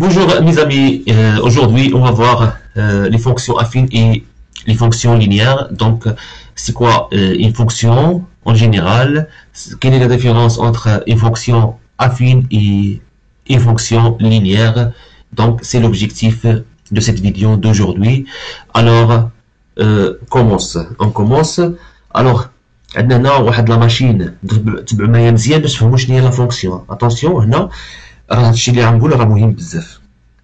Bonjour mes amis, aujourd'hui on va voir les fonctions affines et les fonctions linéaires. Donc c'est quoi une fonction en général? Quelle est la différence entre une fonction affine et une fonction linéaire? Donc c'est l'objectif de cette vidéo d'aujourd'hui. Alors on commence. Alors عندنا واحد لا ماشين تبعوا معايا مزيان باش تفهموا شنو هي لا فونكسيون. اتونسيون هنا راه هادشي اللي غنقول راه مهم بزاف،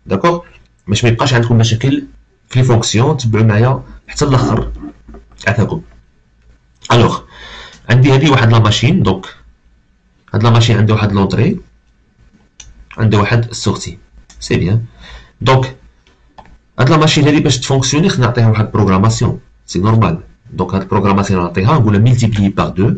داكوغ، باش ما يبقاش عندكم مشاكل في لي فونكسيون. تبعوا معايا حتى الاخر عافاكم. الوغ عندي هذه واحد لا ماشين، دونك هاد لا ماشين عندها واحد لونطري، عندها واحد السورتي، سي بيان. دونك هاد لا ماشين هذه باش تفونكسيوني خصنا نعطيها واحد بروغراماسيون، سي نورمال. دونك هاد البروغراماسيون نعطيها نقول لها ملتيبلي باغ 2،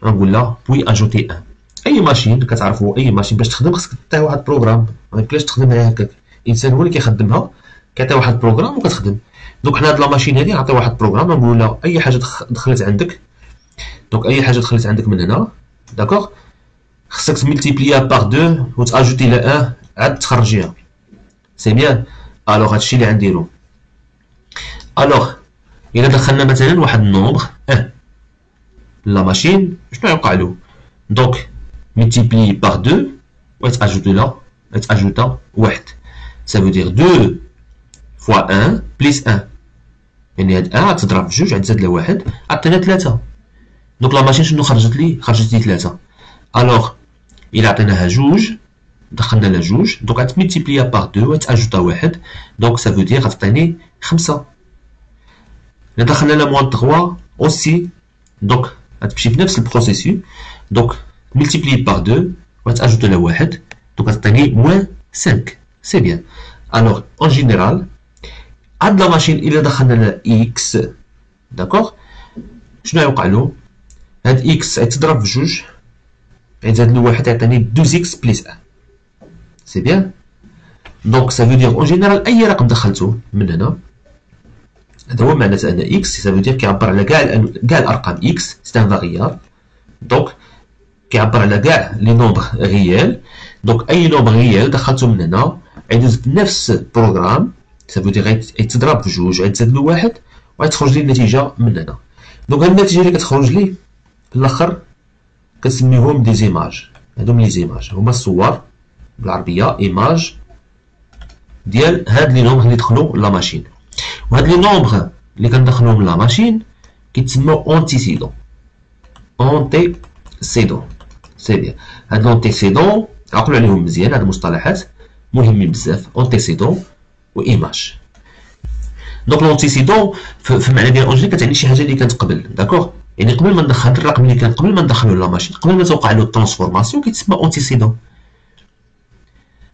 نقول لها بوي اجوتي 1. اي ماشين كتعرفوا اي ماشين باش تخدم خصك تعطيها واحد بروغرام، ما يمكنش تخدمها هكاك. الانسان هو اللي كيخدمها، كيعطيها واحد بروغرام وكتخدم. دونك حنا هاد لا ماشين هادي نعطيها واحد بروغرام، نقول لها اي حاجه دخلت عندك، دونك اي حاجه دخلت عندك من هنا، داكوغ، خصك تملتيبليها باغ 2 وتاجوتي لها 1 عاد تخرجيها، سي بيان. الوغ هادشي اللي غنديرو. الوغ إلا دخلنا مثلا واحد النومبر 1 لا ماشين، شنو يوقع له؟ دونك multiplié par 2 وتاجوتي له، تاجوتا 1، ça veut dire 2 fois 1 plus 1، يعني هاد 1 تضرب في 2 عتزاد له 1 عطينا 3. دونك لا ماشين شنو خرجت لي؟ خرجت لي 3. الوغ إلا عطيناها 2 دخلنا لها 2، دونك غتملتيبليها باغ 2 وتاجوتا 1، دونك ça veut dire غتعطيني 5. إلا دخلنا لها موان 3 aussi، دونك غتمشي في نفس البروسيسيو، دونك multiplié par 2 وتاجوت لها 1، دونك غتعطيني موان 5، سي بيان. الوغ اون جينيرال هاد لا ماشين إلا دخلنا لها اكس، داكوغ، شنو يوقع له؟ هاد اكس غيتضرب في 2 غيتزاد له 1 يعطيني 2 اكس بليس 1، سي بيان. دونك سا فو دير اون جينيرال اي رقم دخلتو من هنا، هذا هو معناتها ان اكس سا فو دير كيعبر على كاع الارقام اكس، سي ان فاريابل، دونك كيعبر على كاع لي نومبر ريال. دونك اي نومبر ريال دخلته من هنا غيدوز بنفس البروغرام، سا فو دير غيتضرب في 2 غيتزاد له 1 وغتخرج لي النتيجه من هنا. دونك هاد النتيجه اللي كتخرج لي في الاخر كنسميوهم دي زيماج. هادو لي زيماج هما الصور بالعربيه، ايماج ديال هاد لي نومبر اللي دخلوا لا ماشين. وهاد لي نومبر اللي كندخلوهم لا ماشين كيتسموا اونتيسيدون. اونتيسيدون، سي بيان. هاد لونتيسيدون عقلوا عليهم مزيان، هاد المصطلحات مهمين بزاف، اونتيسيدون و ايماج. دونك لونتيسيدون في المعنى ديال اونجي كتعني شي حاجه اللي كانت قبل، داكوغ، يعني قبل ما ندخل هاد الرقم اللي كان قبل ما ندخلو لا ماشين، قبل ما توقع له الترانسفورماسيون كيتسمى اونتيسيدون.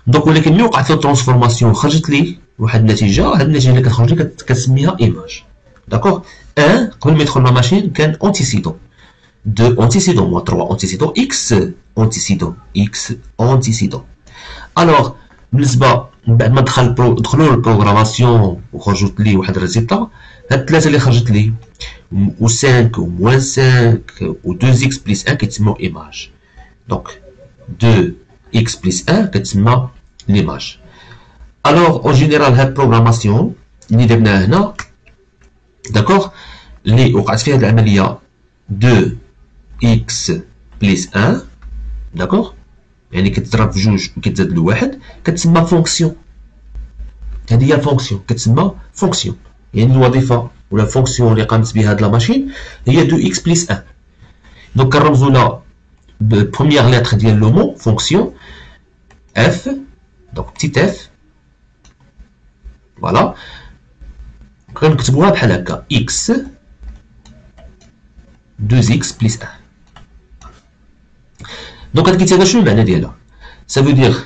دونك ولكن ملي وقعت له الترانسفورماسيون خرجت لي واحد النتيجه، هاد النتيجه اللي كتخرج لي كتسميها ايماج، داكوغ. 1 قبل ما يدخل لا ماشين كان اونتيسيدون، 2 antécédent, moins 3 antécédent, x antécédent. Alors, بالنسبة بعد ما دخلوا البروغراماسيون وخرجت لي واحد الريزلتا، هاد الثلاثة اللي خرجت لي و 5 و موان 5 و 2 اكس بليس 1 كيتسموا ايماج. دونك 2 اكس بليس 1 كتسمى ليماج. الوغ اون جينيرال هاد البروغراماسيون اللي درناها هنا، داكوغ، اللي وقعت فيها هاد العملية 2 x بليس 1، داكوغ، يعني كتضرب في 2 وكتزاد له 1، كتسمى فونكسيون. هذه هي الفونكسيون كتسمى فونكسيون، يعني الوظيفه ولا الفونكسيون اللي قامت بها هاد لا ماشين هي 2 x بليس 1. دونك كنرمزو لها ببروميير لتر ديال لو مو فونكسيون f، دونك بتيت f، فوالا، كنكتبوها بحال هكا x 2x بليس 1. دونك هاد الكتابه شنو المعنى ديالها؟ ça veut dire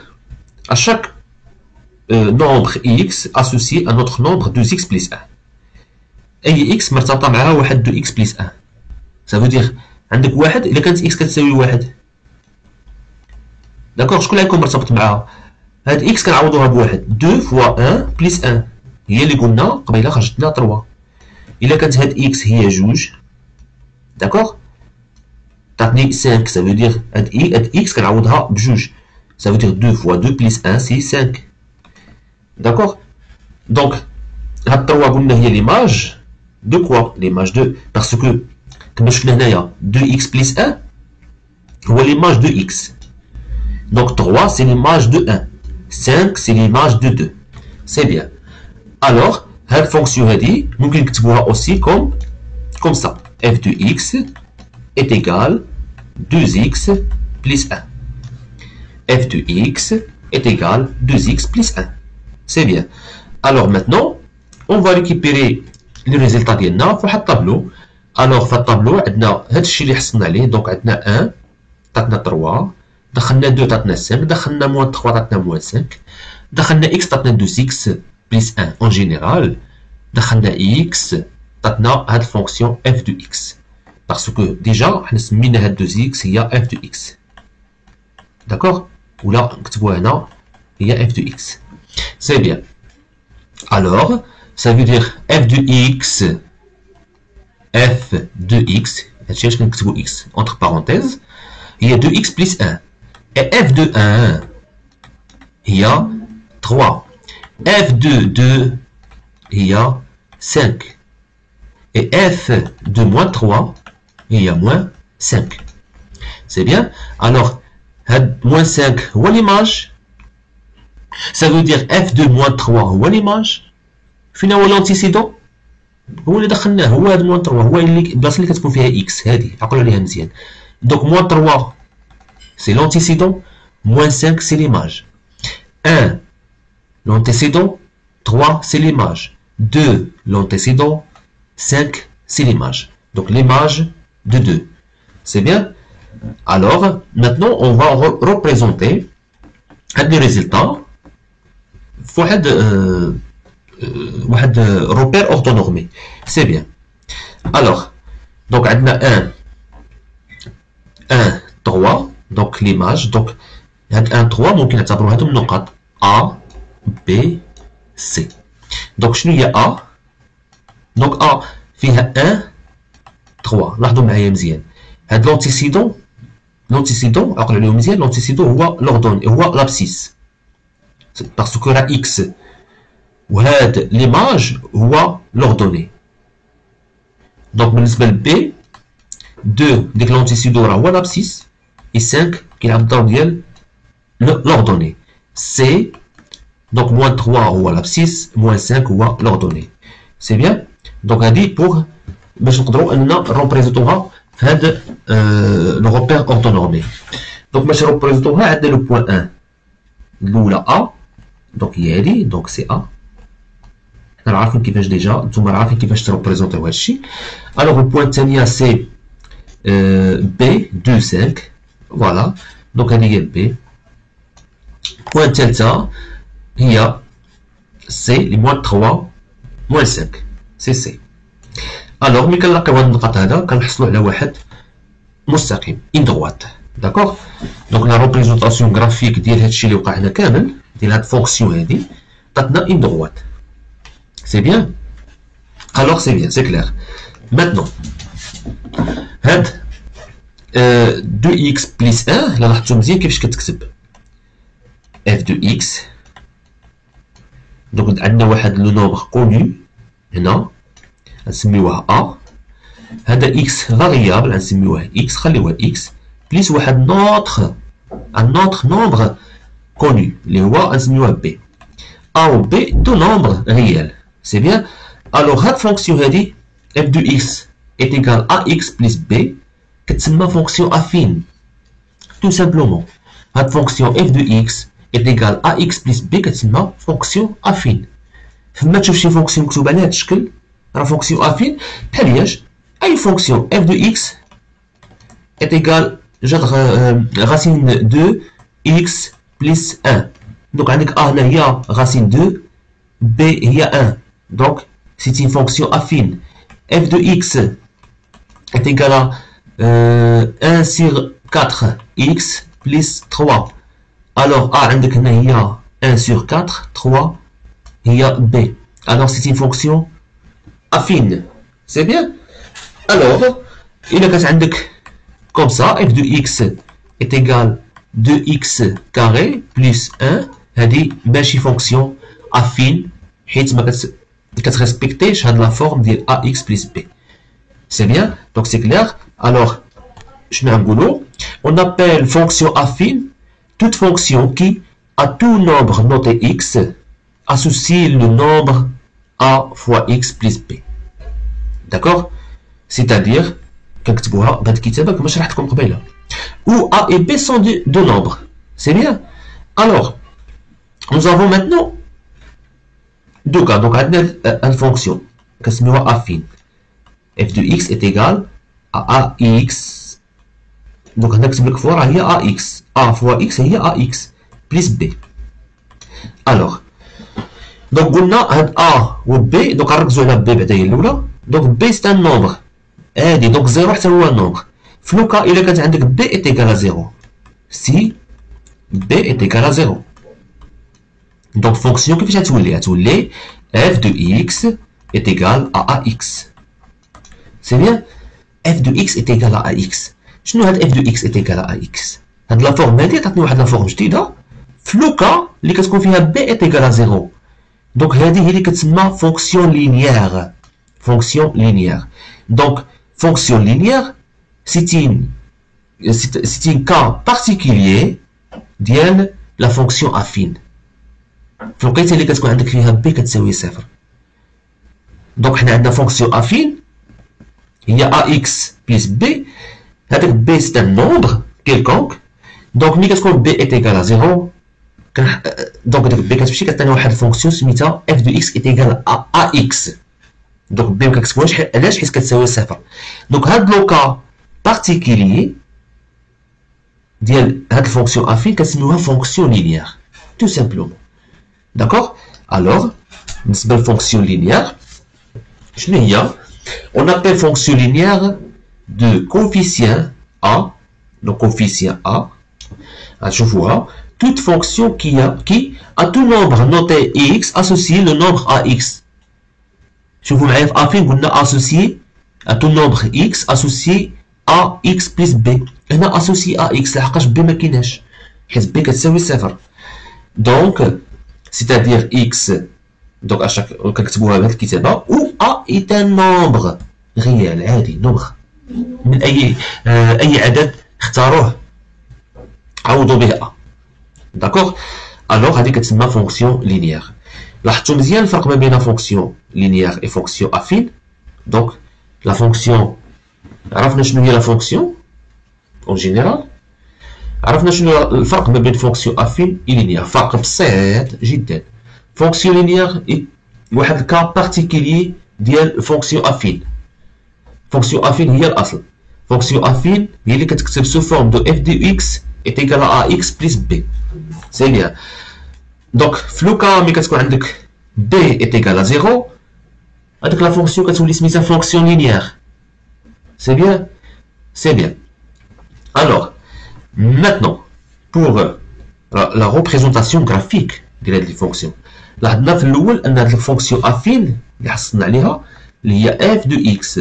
à chaque nombre x associé à notre nombre 2x plus 1. اي x مرتبطه معها واحد 2x plus 1، ça veut dire عندك واحد الا كانت x كتساوي واحد، داكوغ، شكون اللي غيكون مرتبط معها؟ هاد x كنعوضوها بواحد، 2 فوا 1 بليس 1 هي اللي قلنا قبيله خرجت لنا 3. الا كانت هاد x هي 2، داكوغ، تعطيني 5، ça veut dire هاد x كنعوضها بجوج، ça veut dire 2 fois 2 plus 1 c'est 5، D'accord? Donc, la 3 هي l'image de quoi? L'image de... Parce que, comme je l'ai dit, 2x plus 1, ou l'image de x. Donc 3, c'est l'image de 1. 5, c'est l'image de 2. C'est bien. Alors, cette fonction dit, nous pouvons aussi comme ça. f de x est égal 2x plus 1. f de x est égal 2x plus 1. C'est bien. Alors maintenant, on va récupérer les résultats ديالنا في واحد tableau. Alors في الطابلو عندنا هذا الشيء اللي حصلنا عليه. Donc عندنا 1 عطاتنا 3، دخلنا 2 عطاتنا 5، دخلنا موان 3 عطاتنا موان 5، دخلنا x عطاتنا 2x plus 1 en général، دخلنا x عطاتنا هاد الفونكسيون f de x. Parce que déjà حنا سمينا هاد 2x هي f de x. D'accord؟ ولا نكتبوها هنا هي f de x. C'est bien. Alors, ça veut dire f de x, f de x, x entre parenthèses, il y a 2x plus 1. Et f de 1, il y a 3. f de 2, il y a 5. Et f de moins 3, il y a moins 5. C'est bien. Alors, moins 5, où est l'image? Ça veut dire f de moins 3 هو l'image. فين هو l'antécédent؟ هو اللي دخلناه، هو هذا موان 3، هو اللي البلاصه اللي كتكون فيها اكس، هذه عقلوا عليها مزيان. دونك موان 3 سي l'antécédent، موان 5 سي l'image. 1 l'antécédent، 3 c'est l'image، 2 l'antécédent، 5 c'est l'image. Donc l'image de 2. C'est bien? Alors maintenant on va représenter les résultats واحد repère orthonormé. C'est bien. Alors, donc on a 1 3, donc l'image, donc 1 3 ممكن نعتبروا هذو النقط A B C. donc شنو هي A؟ donc A فيها 1 3. لاحظوا معايا مزيان هاد l'antécédent عقلوا عليه مزيان. l'antécédent هو l'ordonnée، هو l'abscisse parce que راه x وهاد l'image هو l'ordonnée. donc بالنسبه ل B 2 ديك l'antécédent راه هو l'abscisse et 5 كيلعب الدور ديال l'ordonnée. C donc moins 3 هو l'abscisse، moins 5 هو l'ordonnée. c'est bien. donc هادي بوغ باش نقدروا اننا نروبريزونطوها في هاد لو روبير orthonormé. donc باش نروبريزونطوها عندنا لو بوين 1 الاولى A، donc هي هادي، donc سي A. حنا عارفين كيفاش ديجا، نتوما عارفين كيفاش تروبريزونطيو هادشي. الوغ البوين الثانيه سي بي 2 5، فوالا دونك هادي هي بي. البوين الثالثه هي سي لي موان 3 موان 5، سي سي. الوغ ملي كنلاقيو هاد النقط هذا كنحصلوا على واحد مستقيم ان دروات. داكوغ دونك لا روبريزونطاسيون غرافيك ديال هادشي اللي وقع هنا كامل ديال هاد الفونكسيون هادي عطاتنا ان دروات. C'est bien. Alors c'est bien, c'est clair. Maintenant, هاد 2x plus 1 لا لاحظتوا مزيان كيفاش كتكتب f de x. دونك عندنا واحد لو نومبر كونو هنا نسميوه a. هذا x فاريابل نسميوه x، خليوه x بليس واحد un autre nombre connu اللي هو نسميوه b. a و b دو نومبر réels. C'est bien. Alors cette fonction هذه f de x est égal à x plus b كتسمى fonction affine. Tout simplement. Cette fonction f de x est égal à x plus b كتسمى fonction affine. فما تشوف شي fonction مكتوبة على هذا الشكل راه fonction affine بحال هياش أي fonction f de x est égal racine 2 x plus 1. donc عندك a هنا هي racine 2 b هي 1. donc c'est une fonction affine. f de x est égal à 1 sur 4 x plus 3. alors a عندك هنا هي 1 sur 4، 3 هي b. alors c'est une fonction affine. c'est bien. alors إلا كانت عندك comme ça f de x est égal 2x carré plus 1 هذه ماشي fonction affine حيت ما كتريسبكتيش هاد لا فورم ديال ax plus b. C'est bien, donc c'est clair. Alors je vais vous on appelle fonction affine toute fonction qui, à tout nombre noté x, associe le nombre a fois x plus b. D'accord? C'est-à-dire, où a et b sont deux nombres. C'est bien? Alors, nous avons maintenant deux cas. Donc, une fonction qui est affine. f de x est égal à ax. Donc, on a il y a ax. A fois x, il y a ax plus b. Alors, donc on a un a ou b. Donc, on a b. Donc, b c'est un nombre. Et donc, 0 c'est un nombre. Le cas, il est que b est égal à 0. Si b est égal à 0. Donc, fonction qui fait f de x est égal à ax. C'est bien? f de x est égal à ax. Je nous f de x est égal à ax. La forme est la forme جديدة. Le cas, اللي كتكون فيها b est égal à 0. Donc, هذه هي اللي كتسمى fonction linéaire. Fonction linéaire. Donc, fonction linéaire, c'est un cas particulier de la fonction affine. في الوقيته اللي كتكون عندك فيها b كتساوي 0. دونك حنا عندنا فونكسيون افين هي ax plus b. هذاك b c'est un nombre quelconque. دونك ملي كتكون b est égal à 0 دونك ديك b كتمشي كتعطينا واحد الفونكسيون سميتها f de x est égal à ax. دونك b مكتكتبوهاش علاش؟ حيت كتساوي 0. دونك هاد لوكا بارتيكولي ديال هاد الفونكسيون افين كنسميوها فونكسيون لينيير tout simplement. D'accord? Alors, une fonction linéaire, on appelle fonction linéaire de coefficient A, donc coefficient A, je vois, toute fonction qui a tout nombre noté x associe le nombre ax. Je vous m'avez affine qu'on a associé à tout nombre x associé à x plus b. On a associé à x, لحقاش b ما كايناش حيت b كتساوي 0. Donc, c'est-à-dire x, donc à chaque où a est un nombre réel, عادي nombre من أي عدد اختاروه عوضوا به a. D'accord? Alors هذه كتسمى fonction linéaire. لاحظتوا مزيان الفرق ما بين fonction linéaire et fonction affine. Donc la fonction عرفنا شنو هي la fonction en général. عرفنا شنو الفرق ما بين فونكسيون افين و لينيير. فرق بسيط جدا. فونكسيون لينيير واحد الكا بارتيكولي ديال فونكسيون افين. فونكسيون افين هي الاصل. فونكسيون افين هي اللي كتكتب سو فورم دو اف دي اكس ايت ايكال ا اكس بلس بي. سي بيان. دونك في لو كا ملي كتكون عندك بي ايت ايكال ا زيرو هاديك لا فونكسيون كتولي سميتها فونكسيون لينيير. سي بيان. سي بيان. الوغ maintenant, pour la représentation graphique de la fonction, la fonction affine, f de x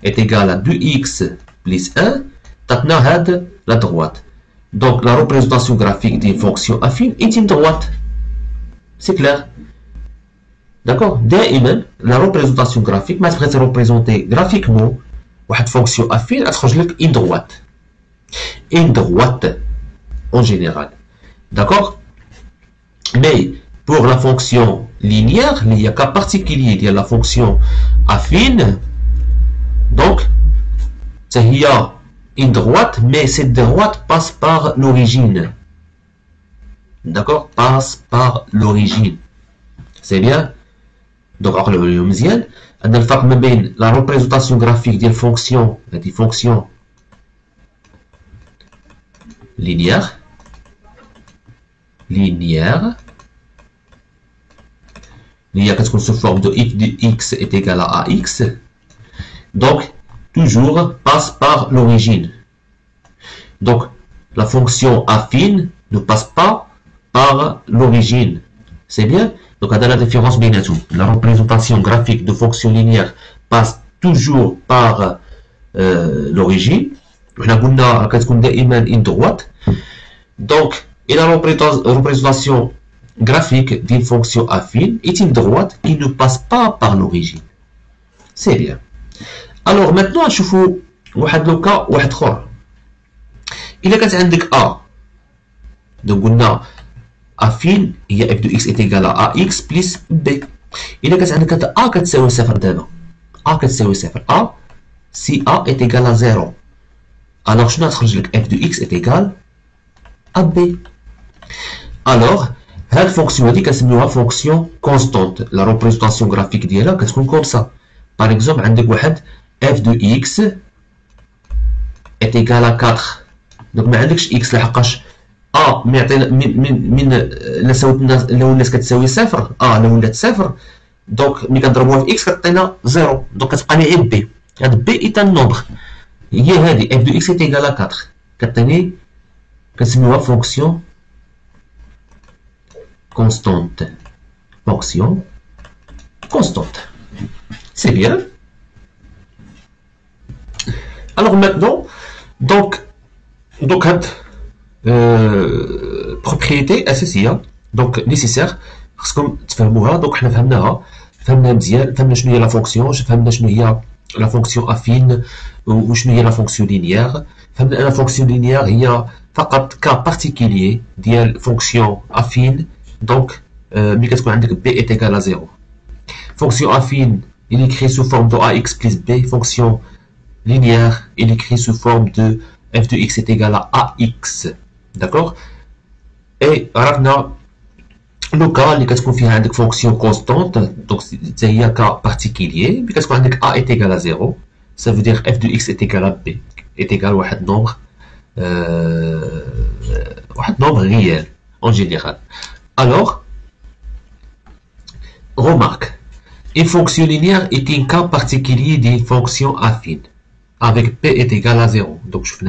est égal à 2x plus 1, la droite. Donc la représentation graphique d'une fonction affine est une droite. C'est clair? D'accord? دائما la représentation graphique, ما تبغي représenter graphiquement une fonction affine, elle تخرج لك une droite. Une droite en général. D'accord? Mais pour la fonction linéaire, il y a un cas particulier, il y a la fonction affine. Donc, il y a une droite, mais cette droite passe par l'origine. D'accord? Passe par l'origine. C'est bien? Donc, on a le farc la représentation graphique des fonctions linéaire, il y a qu'est-ce qu'on se forme de f de x est égal à ax, donc toujours passe par l'origine. Donc la fonction affine ne passe pas par l'origine. C'est bien? Donc on a la différence bien à tout. La représentation graphique de fonction linéaire passe toujours par l'origine. حنا قلنا كتكون دائما une droite. Donc, et la représentation graphique d'une fonction affine est une droite qui ne passe pas par l'origine. C'est bien. Alors maintenant, نشوفوا واحد لو كا واحد اخر. إلا كانت عندك A, donc قلنا affine هي f de x est égal à ax plus b. إلا كانت عندك A كتساوي صفر دابا. A كتساوي صفر. A si A est égal à 0. Alors شنو غتخرج لك f de x est égal à b. Alors هاد الفونكسيون هادي كنسميوها فونكسيون كونستونت. لا ريبريزونطاسيون غرافيك ديالها كتكون كوم سا. باغ اكزومبل عندك واحد f de x est égal à 4. دونك ما عندكش x لحقاش ا معطينا من لا ساوتنا لا ولات كتساوي صفر ا لا ولات صفر دونك ملي كنضربوها في x كتعطينا 0 دونك كتبقى لي غير b. هاد b est un nombre هي هادي f de x est égal à 4 كتعطيني كنسميوها فونكسيون constante. Fonction constante. C'est bien. Alors maintenant, donc propriété اساسيه donc nécessaire خصكم تفهموها. donc حنا فهمنا مزيان. فهمنا شنو هي لا فونكسيون، فهمنا شنو هي لا فونكسيون افين وشنو هي لا فونكسيون لينيير. فهمنا ان لا فونكسيون لينيير هي فقط كا بارتيكولير ديال فونكسيون افين. Donc, ملي كتكون عندك b est égal à 0. Fonction affine, il est écrit sous forme de ax plus b. Fonction linéaire, il est écrit sous forme de f de x est égal à ax. D'accord? Et عرفنا لو كا اللي كتكون فيها عندك fonction constante. Donc, c'est هي cas particulier. ملي كتكون عندك a est égal à 0, ça veut dire f de x est égal à b est égal à واحد nombre réel en général. Alors, remarque, une fonction linéaire est un cas particulier d'une fonction affine, avec p est égal à 0. Donc, je fais.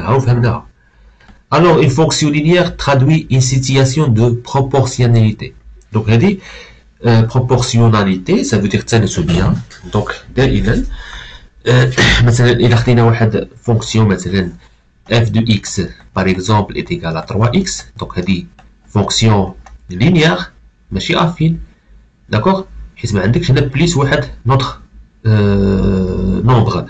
Alors, une fonction linéaire traduit une situation de proportionnalité. Donc, elle dit proportionnalité, ça veut dire تناسبية. Donc, دائما مثلا إذا خدينا واحد fonction مثلا f de x par exemple est égal à 3x. Donc, هذه fonction linéaire ماشي affine. d'accord حيت ما عندكش هنا بليس واحد نوتر nombre.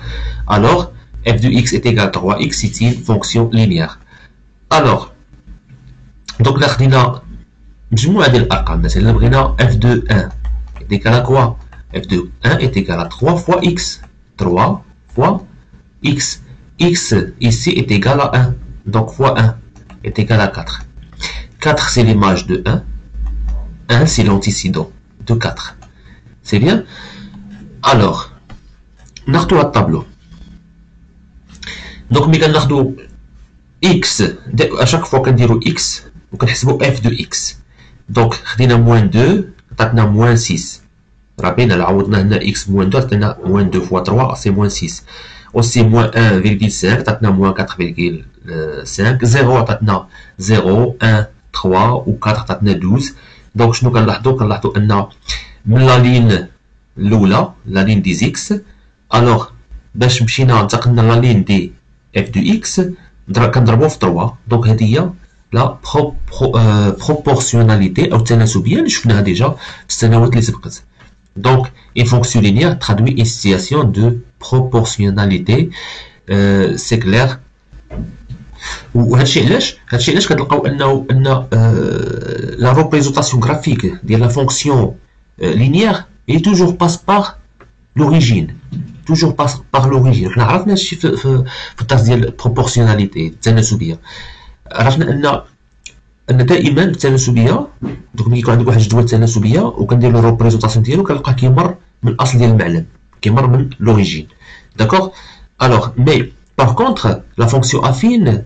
alors f de x est égal à 3x c'est une fonction linéaire. alors donc là خدينا مجموعة ديال الأرقام. مثلا بغينا f de 1 est égal à quoi? f de 1 est égal à 3 fois x. 3 fois x. x ici est égal à 1. donc fois 1 est égal à 4. 4 c'est l'image de 1. 1 c'est l'antécédent de 4. C'est bien. Alors, ناخدو هاد الطابلو. دونك ملي كناخدو x à chaque fois كنديرو x وكنحسبو f de x. دونك خدينا موان 2 عطاتنا موان 6. راه باينه لا عوضنا هنا x موان 2 عطينا موان 2 فوا 3 سي موان 6. aussi موان 1,5 عطاتنا موان 4,5. 0 عطاتنا 0 1 3 و 4 عطاتنا 12. دونك شنو كنلاحظوا ان من لا لين الاولى لا لين دي زيكس. الوغ باش مشينا انتقلنا لا لين دي اف دو اكس كنضربوه في 3. دونك هذه هي لا بروبورسيوناليتي او التناسبيه اللي شفناها ديجا في السنوات اللي سبقت. دونك اون فونكسيون لينيير ترادوي اون سيتياسيون دو بروبورسيوناليتي. سي كلير. وهادشي علاش كتلقاو ان لا ريبريزونطاسيون غرافيك ديال لا فونكسيون لينيير هي توجور باس باغ لوريجين. توجور باس باغ لوريجين. حنا عرفنا هادشي في الدرس ديال البروبورسيوناليتي التناسبيه. عرفنا ان دائما التناسبيه دوك ملي يكون عندك واحد الجدول تناسبيه وكندير له ريبريزونطاسيون ديالو كنلقاه كيمر من الاصل ديال المعلم، كيمر من لوريجين. داكوغ. الوغ مي باغ كونطخ لا فونكسيون افين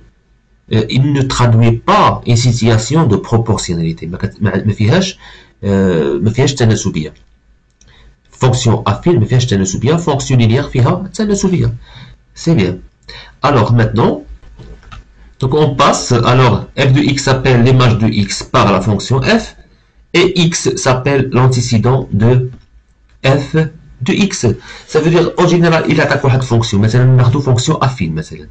il ne traduit pas une situation de proportionnalité. ما فيهاش تناسبيه. فونكسيون افين ما فيهاش تناسبيه. فونكسيون لينيير فيها تناسبيه. سي بيان. الوغ ماتنون donc on passe. alors f de x s'appelle l'image de x par la fonction f et x s'appelle l'antécédent de f de x. ça veut dire en général il attaque واحد fonction. مثلا ناخذ fonction affine. مثلا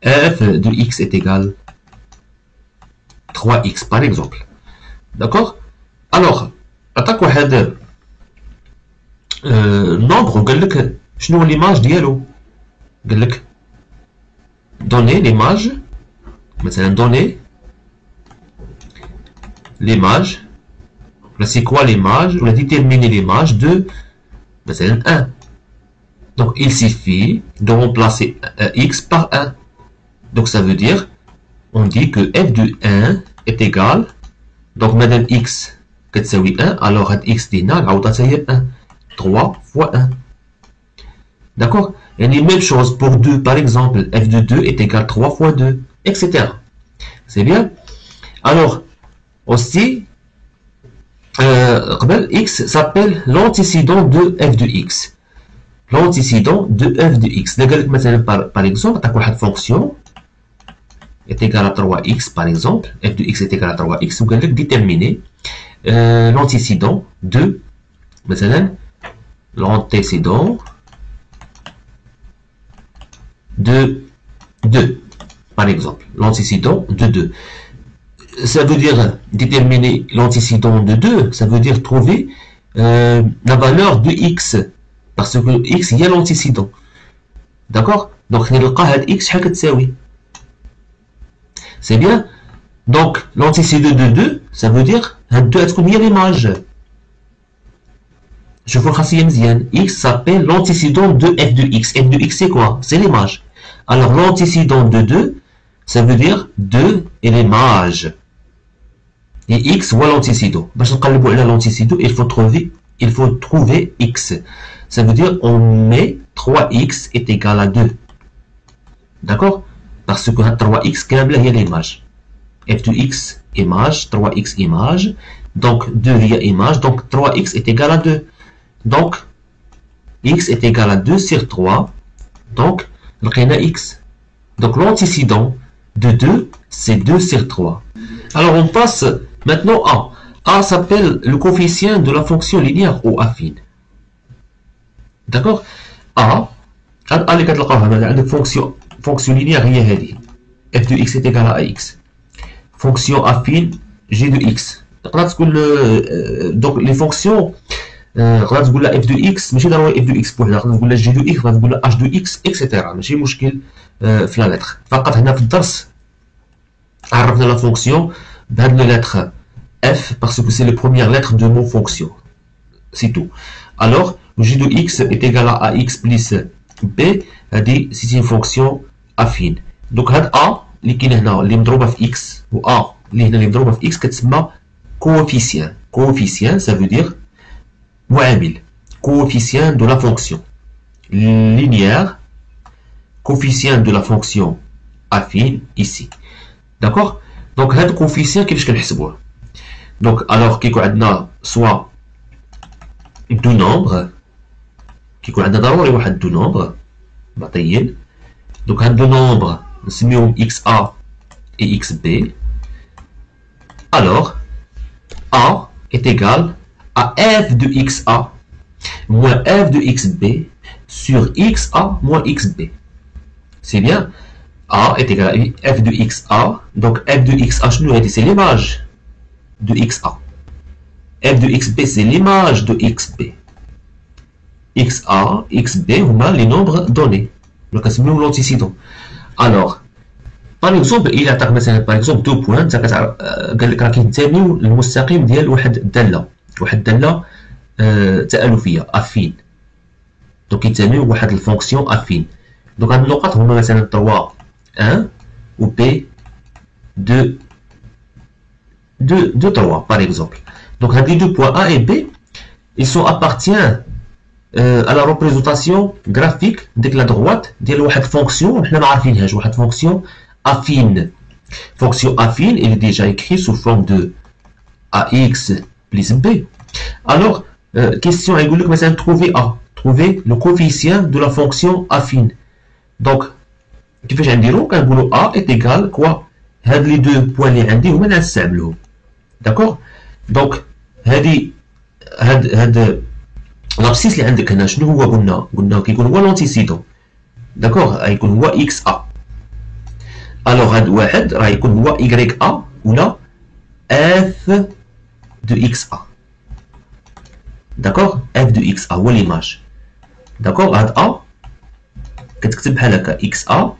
f de x est égal 3x par exemple. d'accord. Alors, attaque واحد nombre وقال لك شنو l'image ديالو. قال لك donner l'image, مثلا donner l'image. Là, c'est quoi l'image? On a déterminé l'image de مثلا 1. Donc, il suffit de remplacer x par 1. Donc, ça veut dire, on dit que f de 1 est égal, donc, madame x كتساوي 1, alors x دينا عوضتها هي 1. 3 fois 1. D'accord? Et la même chose pour 2, par exemple, f de 2 est égal 3 fois 2, etc. C'est bien? Alors, aussi, x s'appelle l'antécédent de f de x. L'antécédent de f de x. Par exemple, tu as une fonction est égale à 3x, par exemple, f de x est égal à 3x, vous allez déterminer l'antécédent de, l'antécédent de 2, par exemple, l'antécédent de 2. Ça veut dire déterminer l'antécédent de 2, ça veut dire trouver la valeur de x, parce que x il y a l'antécédent. D'accord? Donc, x c'est bien. Donc, l'antécédent de 2, ça veut dire 2 est l'image. Je vous le x s'appelle l'antécédent de f de x. F de x, c'est quoi? C'est l'image. Alors, l'antécédent de 2, ça veut dire 2 est l'image. Et x, voilà l'antécédent. L'antécédent, il faut trouver x. Ça veut dire on met 3x est égal à 2. D'accord? Parce que 3x, il y a l'image. f de x, image, 3x, image. Donc, 2 via image. Donc, 3x est égal à 2. Donc, x est égal à 2 sur 3. Donc, on a x. Donc, l'antécédent de 2, c'est 2 sur 3. Alors, on passe maintenant à. A s'appelle le coefficient de la fonction linéaire ou affine. D'accord? A, اللي كتلقاوها عندك fonction linéaire هي هذه. f de x est égal à x. Fonction affine g de x. Donc, les fonctions, تقدر تقول لها f de x ماشي ضروري f de x بوحدها، تقدر تقول لها g de x، تقدر تقول لها h de x etc. ماشي مشكل في لا لتر. فقط هنا في الدرس عرفنا لا فونكسيون بهاد لا لتر f parce que c'est la première lettre de mon fonction. C'est tout. Alors, g de x est égal à ax plus b, c'est une fonction affine. Donc, هاد a اللي كاين هنا اللي مضروبه في x و a اللي هنا اللي مضروبه في x كتسمى coefficient. Coefficient, ça veut dire معامل. Coefficient de la fonction linéaire, coefficient de la fonction affine ici. D'accord? Donc, هاد coefficient كيفاش كنحسبوه؟ Donc, alors كيكون عندنا soit deux nombres كيكون عندنا ضروري واحد deux nombres معطيين. Donc, هاد deux nombres نسميوهم xa et xb. Alors, a est égal à f de xa moins f de xb sur xa moins xb. C'est bien. A est égal à f de xa. Donc, f de xa, c'est l'image de xa. f de xb, c'est l'image de xb. xa, xb, هما les nombres donnés. Donc, c'est l'antécédent. Alors, par exemple, il attaque مثلا par exemple 2 points. انت قال لك راه كينتميو للمستقيم ديال واحد الداله تالفيه افين. دونك كينتميو لواحد الفونكسيون افين. دونك هاد النقط هما مثلا 3 1 و b 2 3 par exemple. Donc les deux points A et B, ils sont appartiennent à la représentation graphique de la droite de la fonction, une fonction affine. Fonction affine, elle est déjà écrite sous forme de ax plus b. Alors, question, elle dit que trouver A, trouver le coefficient de la fonction affine. Donc, كيفاش غنديرو؟ كنقولو A est égal quoi؟ هاد les deux points اللي عندي هما اللي غنستعملوهم. داكوغ؟ دونك هاد لابسيس اللي عندك هنا شنو هو؟ قلنا كيكون هو لونتيسيدون. داكوغ؟ غيكون هو اكس ا. الوغ هاد واحد راه يكون هو y ا ولا اف de xa. D'accord? f de xa هو l'image. D'accord? هاد a كتكتب بحال هكا xa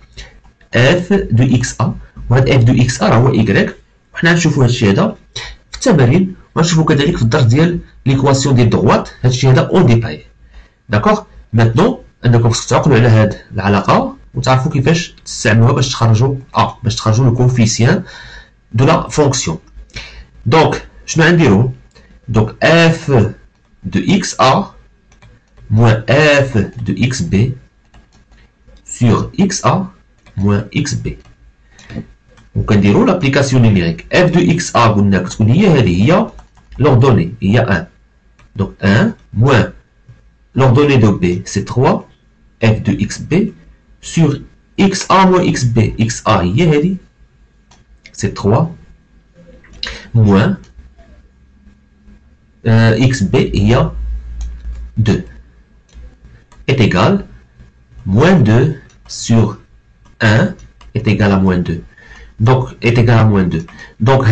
f de xa، وهاد f de xa راه هو y، وحنا غنشوفو هادشي هذا في التمارين، وغنشوفو كذلك في الدرس ديال ليكواسيون ديال دغوات، هادشي هذا اون ديتاي. داكوغ؟ ماتنون انكم خصكم تعقلوا على هاد العلاقه وتعرفوا كيفاش تستعملوها باش تخرجوا باش تخرجوا لو كوفيسيان دو لا فونكسيون. دونك شنو غنديرو؟ دونك f de xa moins f de xb sur xa moins xb. وكنديروا لابليكاسيون نيميريك. f de xa قلنا كتكون هي l'ordonnée هي 1. Donc 1 moins l'ordonnée de b c'est 3 f de xb sur xa moins xb. xa هي هذه c'est 3 moins xb هي 2 est égal moins 2 sur 1 est égal à moins 2. Donc est égal à moins 2. Donc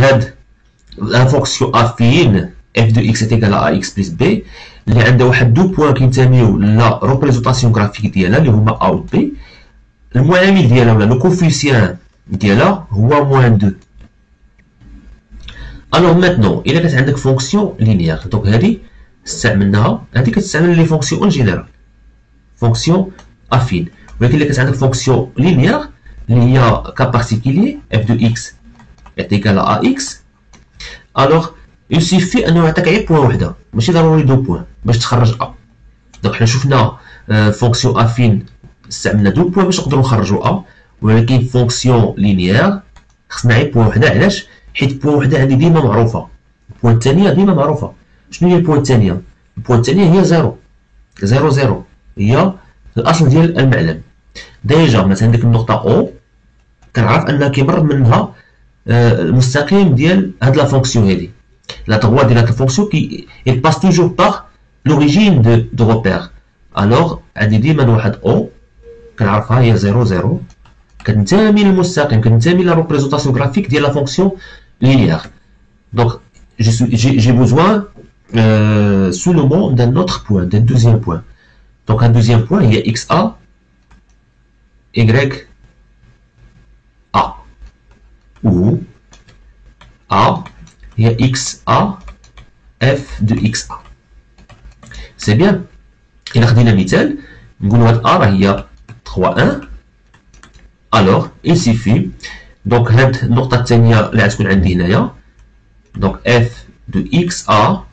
la fonction affine f de x est égal à ax plus b اللي عندها واحد دو بوان كينتميو لا ريبريزونطاسيون غرافيك ديالها اللي هما a و b. المعامل ديالها ولا لو كوفيسيان ديالها هو موان 2. الوغ ماتنون الا كانت عندك فونكسيون لينيير، دونك هادي استعملناها، هادي كتستعمل لي فونكسيون اون جينيرال، فونكسيون افين. ولكن الا كانت عندك فونكسيون لينيير اللي هي كا بارتيكولي f de x est égal à ax، الوغ il suffit انه يعطيك غير بوان وحده، ماشي ضروري دو بوان باش تخرج a. دونك حنا شفنا فونكسيون افين استعملنا دو بوان باش نقدروا نخرجوا a، ولكن فونكسيون لينيير خصنا غير بوان وحده. علاش؟ حيت بوان وحده عندي ديما معروفه، البوان الثانيه ديما معروفه. شنو هي البوان الثانيه؟ البوان الثانيه هي 0 0 0 هي الاصل ديال المعلم. ديجا مثلا عندك النقطه او كنعرف ان كيمر منها المستقيم ديال هاد لا فونكسيون هادي. La droite de la fonction elle passe toujours par l'origine de repère. Alors عندي ديما واحد او كنعرفها هي 0 0 كتنتمي للمستقيم، كتنتمي لا ريبريزونطاسيون غرافيك ديال لا فونكسيون لينيير. دونك j'ai besoin sous le nom d'un autre point, d'un deuxième point. Donc un deuxième point il y a xa y a ou a il y a xa f de xa. C'est bien. إلا خدينا مثال نقولوا هاد a راه هي 3 1. alors il suffit donc هاد النقطة الثانية اللي غتكون عندي هنايا donc f de xa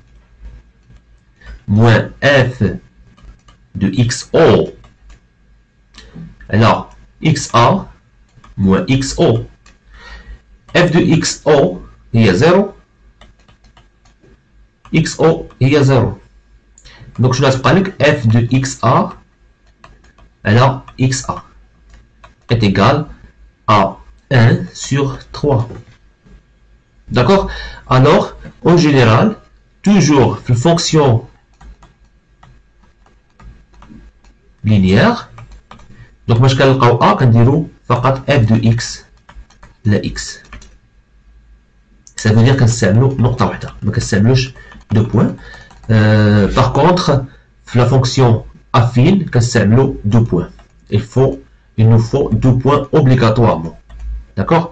moins f de xo. alors xa moins xo f de xo هي 0 xo هي 0. donc شنو غتبقى لك f de xa على xa est égal à 1 sur 3. D'accord? Alors, en général, toujours une fonction linéaire. Donc, باش كنلقاو a كنديرو فقط f de x لا x. Ça veut dire كنستعملو نقطة واحدة، ما كنستعملوش دو بوان. Par contre, la fonction affine كنستعملو دو بوان. Il nous faut deux points obligatoirement. D'accord?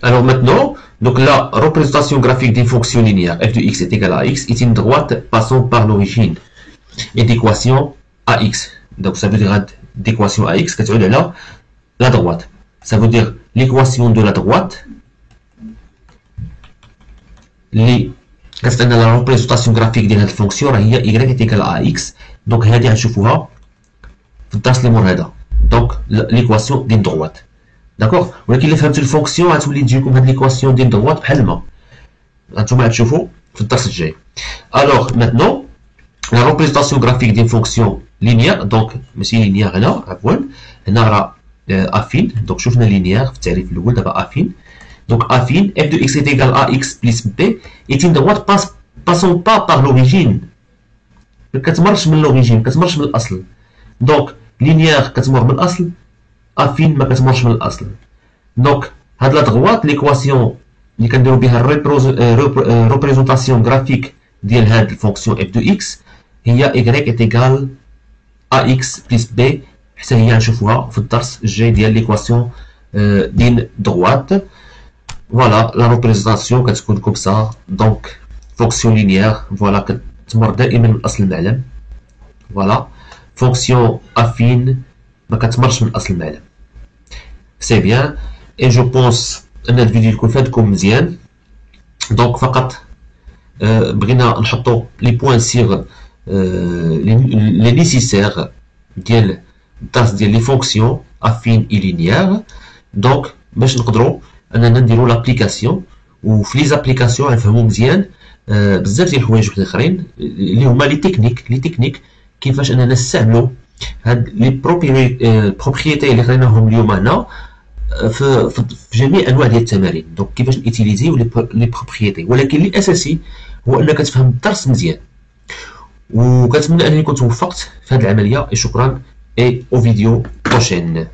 Alors maintenant, donc la représentation graphique d'une fonction linéaire f de x est égal à x est une droite passant par l'origine et d'équation ax. Donc ça veut dire d'équation ax كتعود على la droite. Ça veut dire l'équation de la droite اللي كتعطينا la représentation graphique ديال هاد الفونكسيون راه هي y est égal à ax. Donc هادي غنشوفوها في الدرس اللي مور هذا. Donc l'équation d'une droite. D'accord? ولكن إلا فهمتوا الفونكسيون غتولي تجيكم هاد l'équation ديال droite بحال الماء. هانتوما غتشوفوا في الدرس الجاي. Alors maintenant la représentation graphique d'une fonction linéaire donc ماشي linéaire هنا عفوا هنا راه affine. donc شفنا linéaire في التعريف الأول دابا affine. donc affine f de x est égal à x plus b est une droite passant pas par l'origine. كتمرش من l'origine كتمرش من الأصل. donc linéaire كتمر من الأصل، affine ما كتمرش من الأصل. donc هاد لا droite l'équation اللي كنديرو بها الريبريزونطاسيون جرافيك ديال هاد الفونكسيون اف دو اكس هي y est égal à x plus b، حتى هي غنشوفوها في الدرس الجاي ديال ليكواسيون دين droite. فوالا لا ريبريزونطاسيون كتكون كوم سا، دونك فونكسيون لينيير فوالا كتمر دائما من اصل المعلم. فوالا فونكسيون افين ما كتمرش من اصل المعلم. سي بيان اي جو بونس ان هاد الفيديو يكون فادكم مزيان. دونك فقط بغينا نحطو لي بوين سيغ لي نيسيسير ديال الدرس ديال لي فونكسيون افين اي لينيير. دونك باش نقدروا اننا نديرو لابليكاسيون، وفي لي زابليكاسيون غنفهمو مزيان بزاف ديال الحوايج وحدين اخرين اللي هما لي تكنيك كيفاش اننا نستعملوا هاد لي بروبريتي اللي قريناهم اليوم هنا في جميع انواع ديال التمارين. دونك كيفاش نيتيليزيو لي بروبريتي، ولكن الاساسي هو انك تفهم الدرس مزيان. وكنتمنى انني كنت وفقت في هذه العمليه. شكرا، اي او فيديو بروشين.